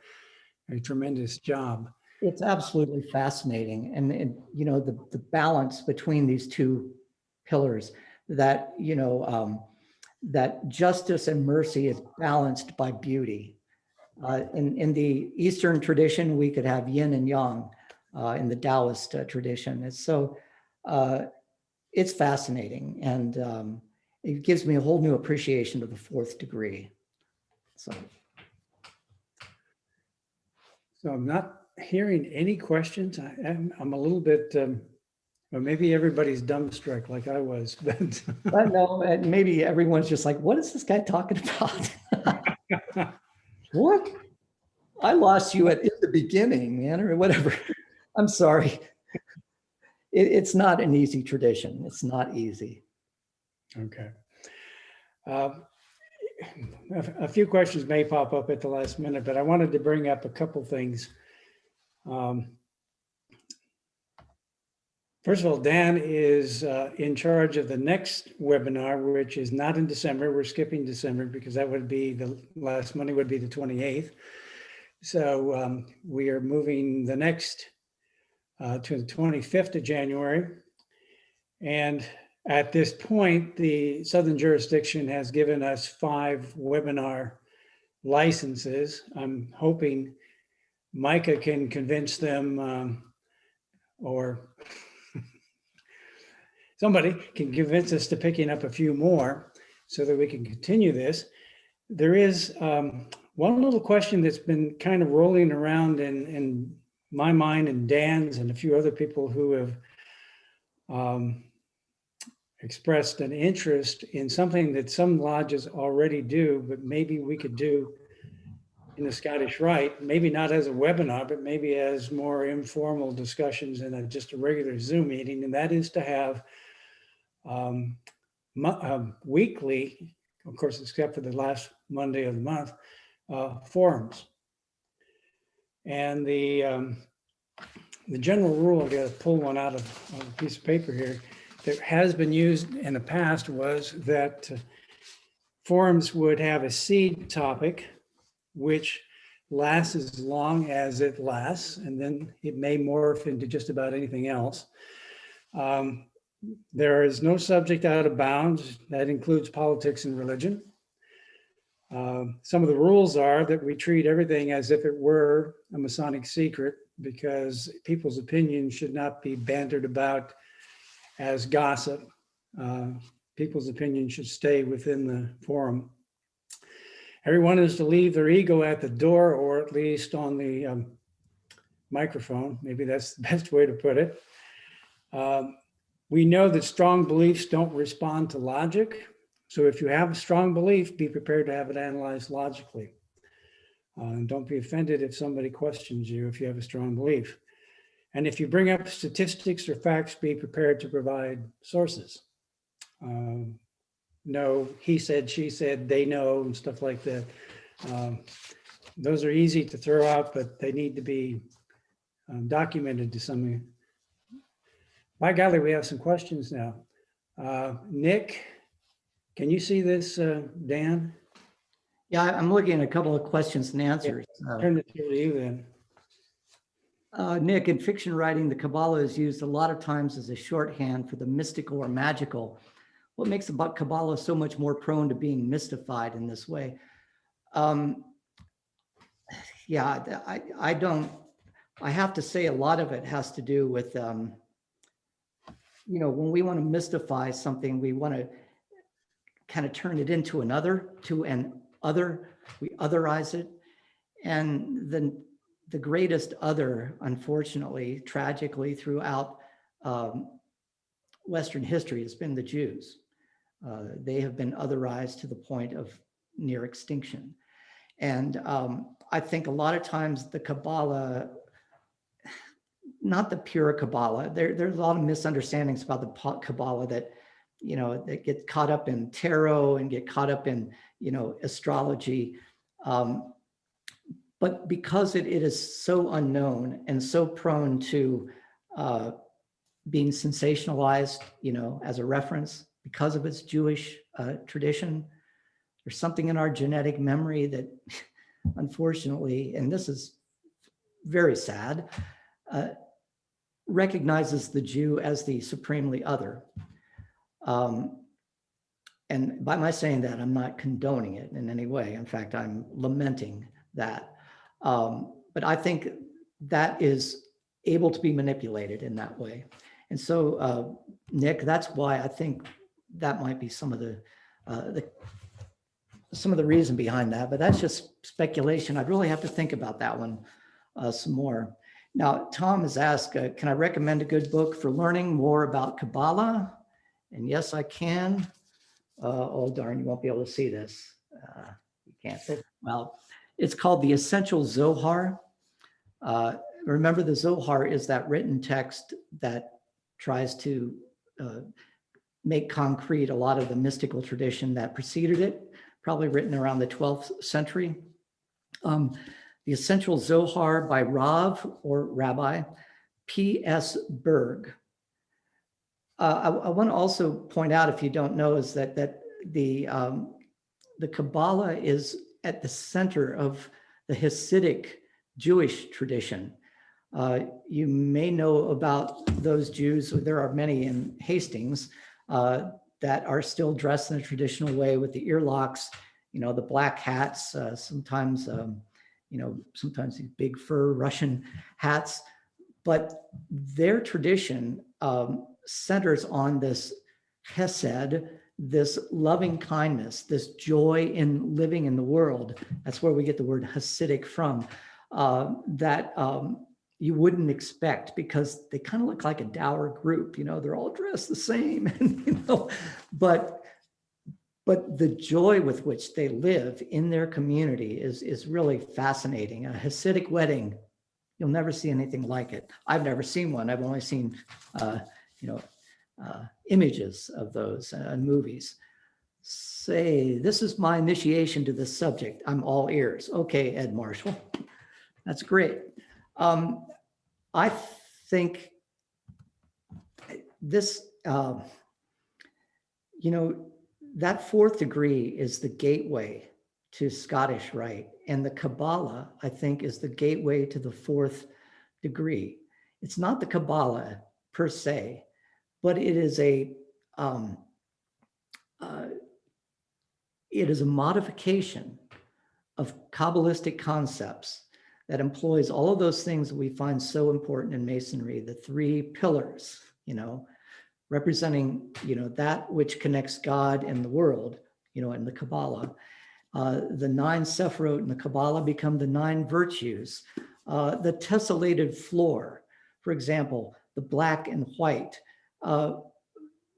a tremendous job. It's absolutely fascinating. And the balance between these two pillars, that, that justice and mercy is balanced by beauty. In the Eastern tradition, we could have yin and yang in the Taoist tradition. It's fascinating. And it gives me a whole new appreciation of the 4th degree. So I'm not hearing any questions. I'm a little bit, or maybe everybody's dumbstruck like I was. But no, maybe everyone's just like, what is this guy talking about? What? I lost you in the beginning, man, or whatever. I'm sorry. It's not an easy tradition. It's not easy. Okay. A few questions may pop up at the last minute, but I wanted to bring up a couple things. First of all, Dan is in charge of the next webinar, which is not in December. We're skipping December because that would be the last Monday would be the 28th. So we are moving the next to the 25th of January. And at this point, the Southern jurisdiction has given us 5 webinar licenses. I'm hoping Micah can convince them or somebody can convince us to picking up a few more so that we can continue this. There is one little question that's been kind of rolling around in my mind and Dan's and a few other people who have expressed an interest in something that some lodges already do, but maybe we could do in the Scottish Rite, maybe not as a webinar, but maybe as more informal discussions in just a regular Zoom meeting. And that is to have weekly, of course, except for the last Monday of the month, forums. And the general rule, I've got to pull one out of a piece of paper here, that has been used in the past was that forums would have a seed topic, which lasts as long as it lasts, and then it may morph into just about anything else. There is no subject out of bounds. That includes politics and religion. Some of the rules are that we treat everything as if it were a Masonic secret, because people's opinions should not be bantered about as gossip. People's opinions should stay within the forum. Everyone is to leave their ego at the door, or at least on the microphone. Maybe that's the best way to put it. We know that strong beliefs don't respond to logic. So if you have a strong belief, be prepared to have it analyzed logically. And don't be offended if somebody questions you if you have a strong belief. And if you bring up statistics or facts, be prepared to provide sources. No, he said, she said, they know, and stuff like that. Those are easy to throw out, but they need to be documented to some. By golly, we have some questions now. Nick, can you see this, Dan? Yeah, I'm looking at a couple of questions and answers. Turn it to you then. Nick, in fiction writing, the Kabbalah is used a lot of times as a shorthand for the mystical or magical. What makes the Kabbalah so much more prone to being mystified in this way? Yeah, I have to say a lot of it has to do with, when we want to mystify something, we want to kind of turn it into an other, we otherize it. And then the greatest other, unfortunately, tragically, throughout Western history has been the Jews. They have been otherized to the point of near extinction. And I think a lot of times the Kabbalah, not the pure Kabbalah, there's a lot of misunderstandings about the Kabbalah that, that get caught up in tarot and get caught up in, astrology. But because it is so unknown and so prone to being sensationalized, as a reference, because of its Jewish tradition, there's something in our genetic memory that unfortunately, and this is very sad, recognizes the Jew as the supremely other. And by my saying that, I'm not condoning it in any way. In fact, I'm lamenting that. But I think that is able to be manipulated in that way. And so, Nick, that's why I think that might be some of the reason behind that. But that's just speculation. I'd really have to think about that one some more. Now, Tom has asked, can I recommend a good book for learning more about Kabbalah? And yes, I can. Oh, darn, you won't be able to see this. You can't. Well, it's called the Essential Zohar. Remember, the Zohar is that written text that tries to make concrete a lot of the mystical tradition that preceded it, probably written around the 12th century. The Essential Zohar by Rav, or Rabbi, P.S. Berg. I want to also point out, if you don't know, is that the Kabbalah is at the center of the Hasidic Jewish tradition. You may know about those Jews, there are many in Hastings, that are still dressed in a traditional way with the earlocks, the black hats, sometimes these big fur Russian hats. But their tradition centers on this chesed, this loving kindness, this joy in living in the world. That's where we get the word Hasidic from, that you wouldn't expect, because they kind of look like a dour group. They're all dressed the same, but the joy with which they live in their community is really fascinating. A Hasidic wedding, you'll never see anything like it. I've never seen one. I've only seen images of those in movies. Say, this is my initiation to this subject. I'm all ears. Okay, Ed Marshall. That's great. I think this, that fourth degree is the gateway to Scottish Rite. And the Kabbalah, I think, is the gateway to the fourth degree. It's not the Kabbalah per se, but it is a modification of Kabbalistic concepts that employs all of those things that we find so important in Masonry, the three pillars, representing, that which connects God and the world, in the Kabbalah. The 9 Sephirot in the Kabbalah become the 9 virtues. The tessellated floor, for example, the black and white.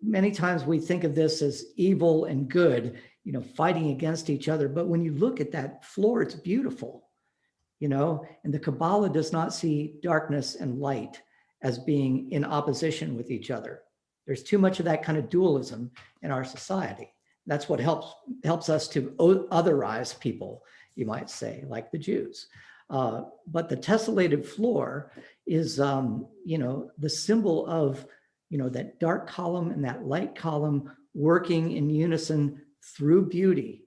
Many times we think of this as evil and good, fighting against each other. But when you look at that floor, it's beautiful, and the Kabbalah does not see darkness and light as being in opposition with each other. There's too much of that kind of dualism in our society. That's what helps us to otherize people, you might say, like the Jews. But the tessellated floor is, the symbol of, that dark column and that light column working in unison through beauty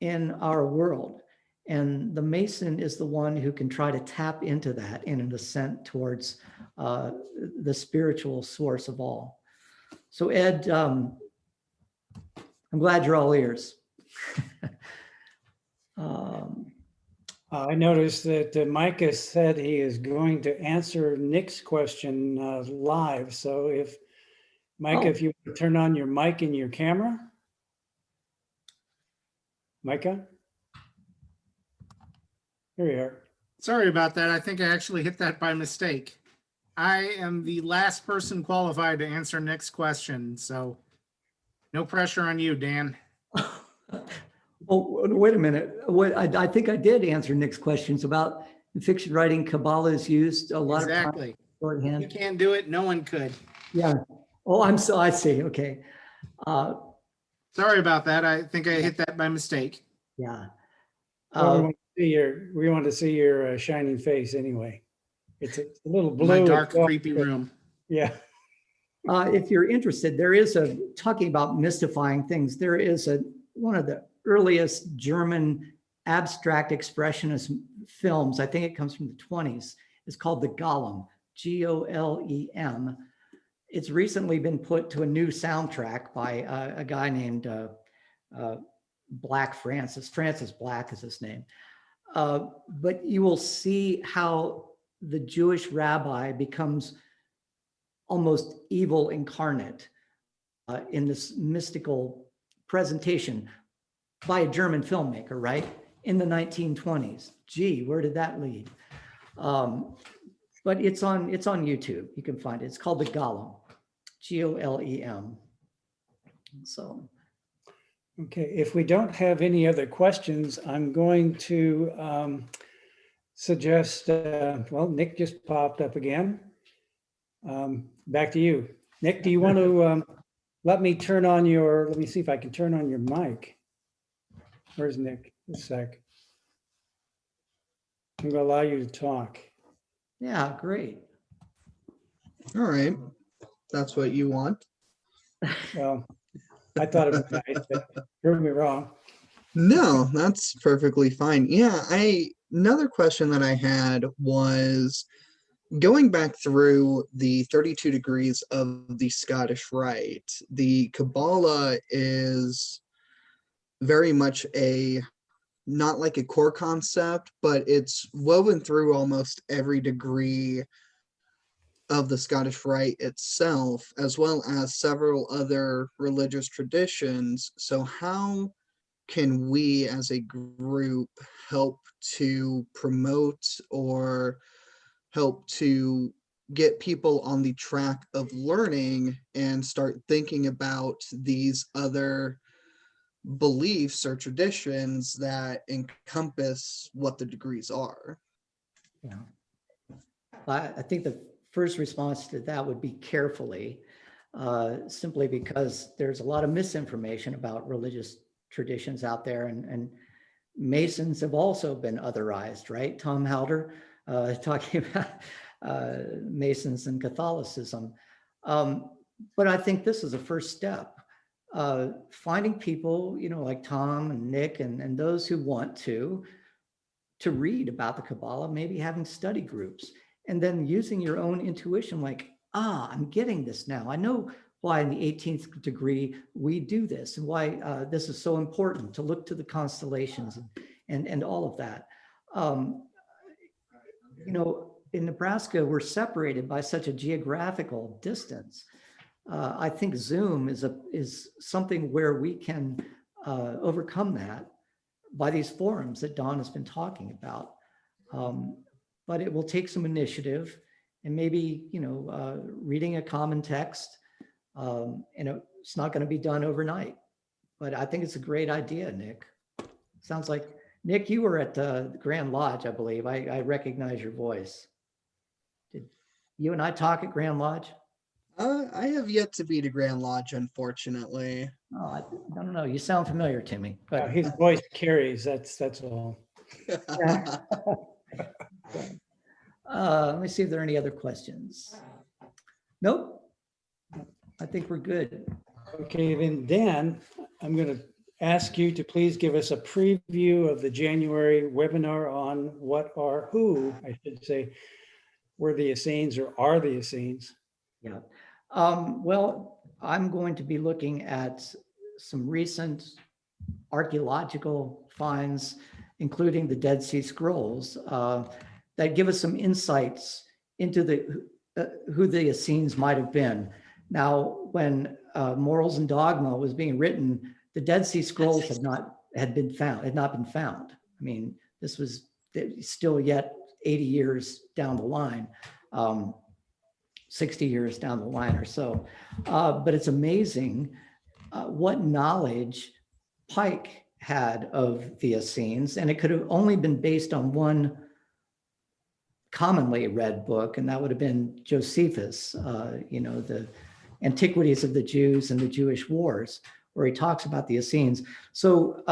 in our world. And the Mason is the one who can try to tap into that in an ascent towards the spiritual source of all. So Ed, I'm glad you're all ears. I noticed that Micah said he is going to answer Nick's question live. So if Micah, if you would turn on your mic and your camera. Micah? Here you are. Sorry about that. I think I actually hit that by mistake. I am the last person qualified to answer Nick's question, so no pressure on you, Dan. Oh, wait a minute. I think I did answer Nick's questions about in fiction writing. Kabbalah is used a lot Exactly. of times shorthand. You can't do it. No one could. Yeah. Oh, I see. Okay. Sorry about that. I think I hit that by mistake. Yeah. We want to see your shining face anyway. It's a little blue. My dark, creepy room. Yeah. If you're interested, there is talking about mystifying things. There is one of the earliest German abstract expressionist films. I think it comes from the 20s. It's called The Golem, Golem. It's recently been put to a new soundtrack by a guy named Black Francis. Francis Black is his name. But you will see how the Jewish rabbi becomes almost evil incarnate in this mystical presentation by a German filmmaker, right? In the 1920s. Gee, where did that lead? But it's on YouTube. You can find it. It's called The Golem, Golem. So. Okay, if we don't have any other questions, I'm going to suggest, well, Nick just popped up again. Back to you. Nick, do you want to let me see if I can turn on your mic. Where's Nick? A sec. I'm going to allow you to talk. Yeah, great. All right. That's what you want. Well, I thought it was nice, but prove me wrong. No, that's perfectly fine. Yeah, another question that I had was going back through the 32 degrees of the Scottish Rite. The Kabbalah is very much not like a core concept, but it's woven through almost every degree of the Scottish Rite itself, as well as several other religious traditions. So how can we as a group help to promote or help to get people on the track of learning and start thinking about these other beliefs or traditions that encompass what the degrees are? Yeah. I think the first response to that would be carefully, simply because there's a lot of misinformation about religious traditions out there, and Masons have also been otherized, right? Tom Halder talking about Masons and Catholicism. But I think this is a first step. Finding people, like Tom and Nick and those who want to read about the Kabbalah, maybe having study groups, and then using your own intuition, like, I'm getting this now. I know why in the 18th degree we do this, and why this is so important to look to the constellations and all of that. You know, in Nebraska, we're separated by such a geographical distance. I think Zoom is something where we can overcome that by these forums that Don has been talking about. But it will take some initiative and maybe, you know, reading a common text. And it's not going to be done overnight, but I think it's a great idea, Nick. Sounds like, Nick, you were at the Grand Lodge, I believe. I recognize your voice. Did you and I talk at Grand Lodge? I have yet to be to Grand Lodge, unfortunately. Oh, I don't know. You sound familiar to me, but His voice carries, that's all. yeah. Let me see if there are any other questions. Nope. I think we're good. Okay, then Dan, I'm going to ask you to please give us a preview of the January webinar on who, I should say, were the Essenes or are the Essenes. Yeah. Well, I'm going to be looking at some recent archaeological finds, including the Dead Sea Scrolls, that give us some insights into who the Essenes might have been. Now, when Morals and Dogma was being written, the Dead Sea Scrolls had not been found. I mean, this was still yet 80 years down the line, 60 years down the line or so. But it's amazing what knowledge Pike had of the Essenes, and it could have only been based on one commonly read book, and that would have been Josephus, you know, the Antiquities of the Jews and the Jewish Wars, where he talks about the Essenes. So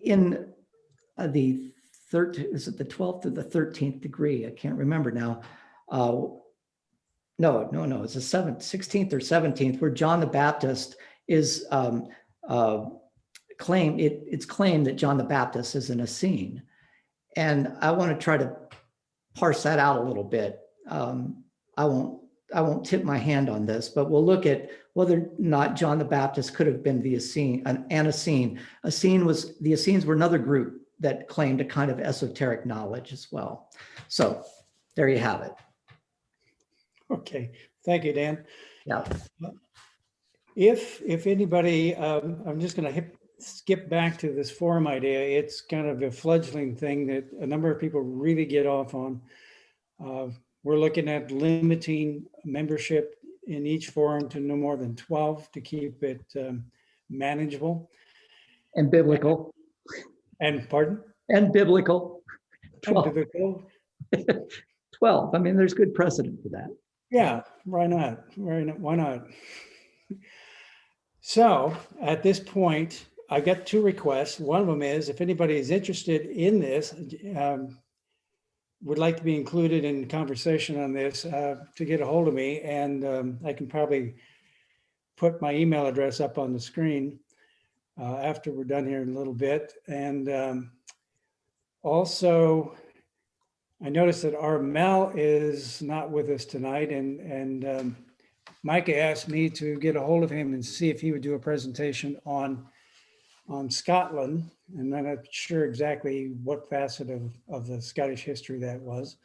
in the 12th or the 13th degree, I can't remember now. No, it's the 16th or 17th, where John the Baptist is it's claimed that John the Baptist is an Essene. And I want to try to parse that out a little bit. I won't tip my hand on this, but we'll look at whether or not John the Baptist could have been the Essene, an Essene. The Essenes were another group that claimed a kind of esoteric knowledge as well. So there you have it. Okay, thank you, Dan. Yeah. If anybody, I'm just going to skip back to this forum idea. It's kind of a fledgling thing that a number of people really get off on. We're looking at limiting membership in each forum to no more than 12 to keep it manageable. And biblical. And pardon? And biblical. 12. And biblical. 12. I mean, there's good precedent for that. Yeah, why not? Why not? So at this point, I got two requests. One of them is if anybody is interested in this, would like to be included in conversation on this, to get a hold of me, and I can probably put my email address up on the screen after we're done here in a little bit. And also, I noticed that Armel is not with us tonight, and Micah asked me to get a hold of him and see if he would do a presentation on Scotland, and I'm not sure exactly what facet of the Scottish history that was.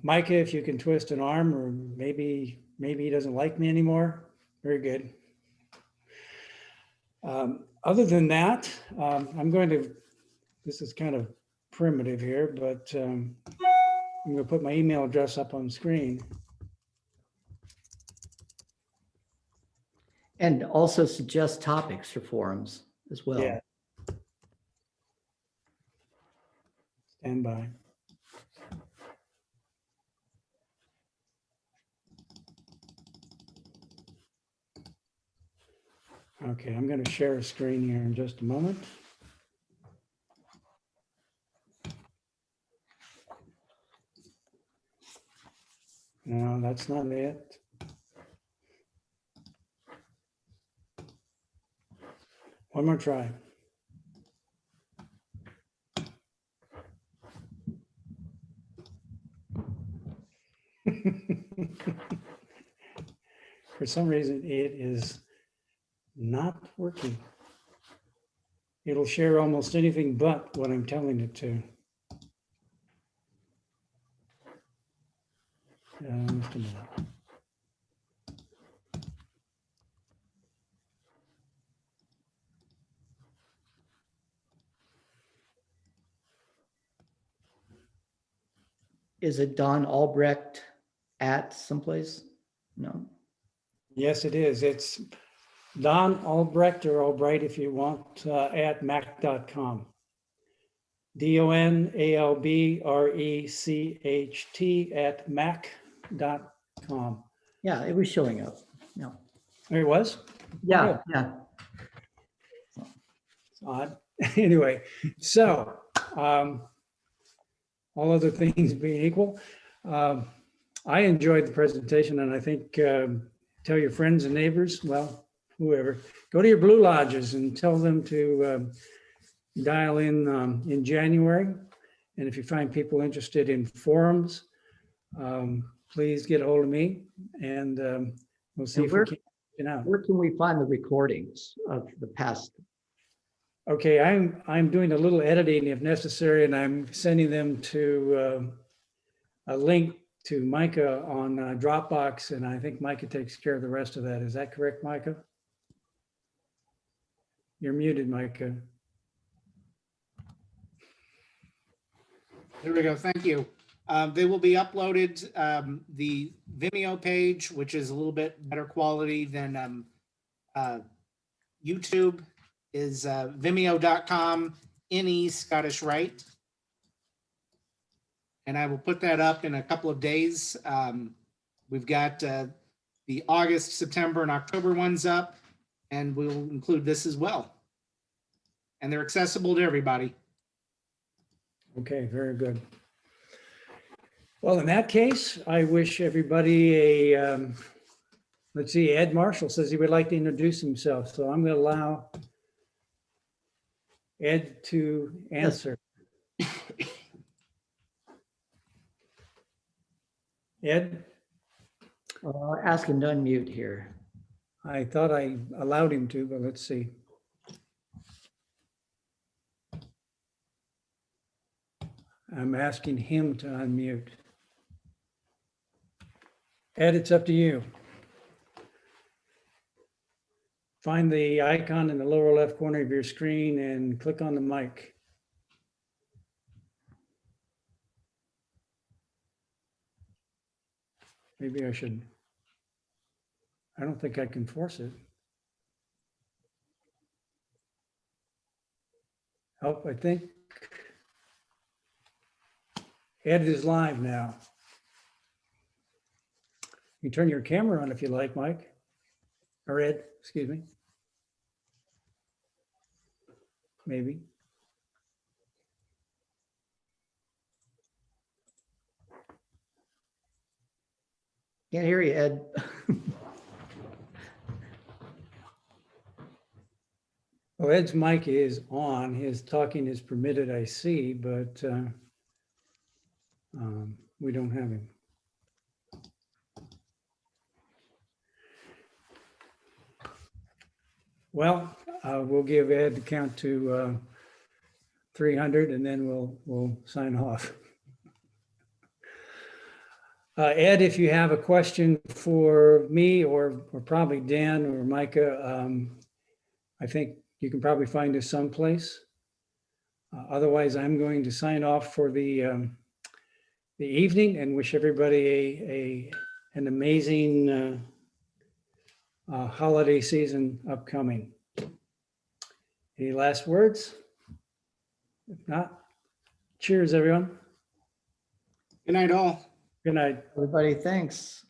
Micah, if you can twist an arm, or maybe he doesn't like me anymore. Very good. Other than that, this is kind of primitive here, but I'm going to put my email address up on screen. And also suggest topics for forums as well. Yeah. Stand by. Okay, I'm going to share a screen here in just a moment. No, that's not it. One more try. For some reason, it is not working. It'll share almost anything but what I'm telling it to. Just a minute. Is it Don Albrecht at someplace? No. Yes, it is. It's Don Albrecht or Albright if you want at mac.com. DONALBRECHT at mac.com. Yeah, it was showing up. No. There it was? Yeah, yeah. It's odd. Anyway, so all other things being equal, I enjoyed the presentation, and I think tell your friends and neighbors, well, whoever, go to your Blue Lodges and tell them to dial in January. And if you find people interested in forums, please get a hold of me, and we'll see And if we can get it out. Where can we find the recordings of the past? Okay, I'm doing a little editing if necessary, and I'm sending them to a link to Micah on Dropbox, and I think Micah takes care of the rest of that. Is that correct, Micah? You're muted, Micah. There we go. Thank you. They will be uploaded. The Vimeo page, which is a little bit better quality than YouTube, is vimeo.com NE Scottish Rite. And I will put that up in a couple of days. We've got the August, September, and October ones up, and we'll include this as well. And they're accessible to everybody. Okay, very good. Well, in that case, I wish everybody a, let's see, Ed Marshall says he would like to introduce himself. So I'm going to allow Ed to answer. Ed, Ask him to unmute here. I thought I allowed him to, but let's see. I'm asking him to unmute. Ed, it's up to you. Find the icon in the lower left corner of your screen and click on the mic. Maybe I should. I don't think I can force it. Oh, I think Ed is live now. You can turn your camera on if you like, Mike. Or Ed, excuse me. Maybe. Can't hear you, Ed. Well, Ed's mic is on. His talking is permitted, I see, but we don't have him. Well, we'll give Ed the count to 300, and then we'll sign off. Ed, if you have a question for me or probably Dan or Micah, I think you can probably find us someplace. Otherwise, I'm going to sign off for the evening and wish everybody an amazing holiday season upcoming. Any last words? If not, cheers, everyone. Good night, all. Good night. Everybody, thanks.